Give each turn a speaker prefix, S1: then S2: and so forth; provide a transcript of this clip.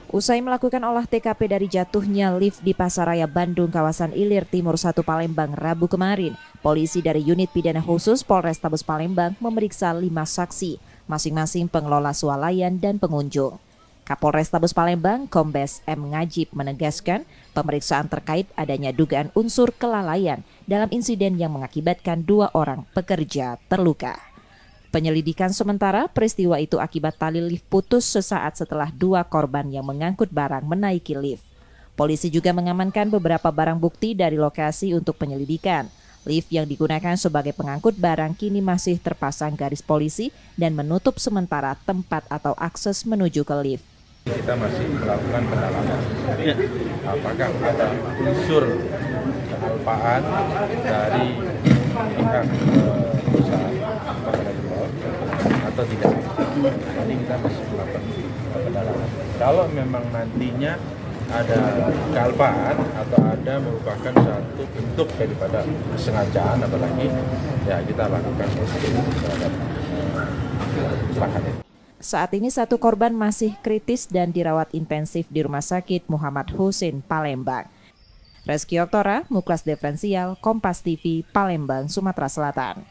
S1: Usai melakukan olah TKP dari jatuhnya lift di Pasaraya Bandung, kawasan Ilir Timur 1 Palembang, Rabu kemarin, polisi dari Unit Pidana Khusus Polrestabes Palembang memeriksa 5 saksi, masing-masing pengelola swalayan dan pengunjung. Kapolrestabes Palembang, Kombes M. Ngajib menegaskan pemeriksaan terkait adanya dugaan unsur kelalaian dalam insiden yang mengakibatkan 2 orang pekerja terluka. Penyelidikan sementara, peristiwa itu akibat tali lift putus sesaat setelah 2 korban yang mengangkut barang menaiki lift. Polisi juga mengamankan beberapa barang bukti dari lokasi untuk penyelidikan. Lift yang digunakan sebagai pengangkut barang kini masih terpasang garis polisi dan menutup sementara tempat atau akses menuju ke lift.
S2: Kita masih melakukan pendalaman. Apakah ada unsur kealpaan dari pihak perusahaan atau tidak? Ini kita masih melakukan pendalaman. Kalau memang nantinya ada kealpaan atau ada merupakan satu bentuk daripada kesengajaan, apalagi ya kita lakukan proses terhadap kecelakaan itu.
S1: Saat ini 1 korban masih kritis dan dirawat intensif di Rumah Sakit Muhammad Husin, Palembang. Reski Oktora, Muklas Diferensial, Kompas TV, Palembang, Sumatera Selatan.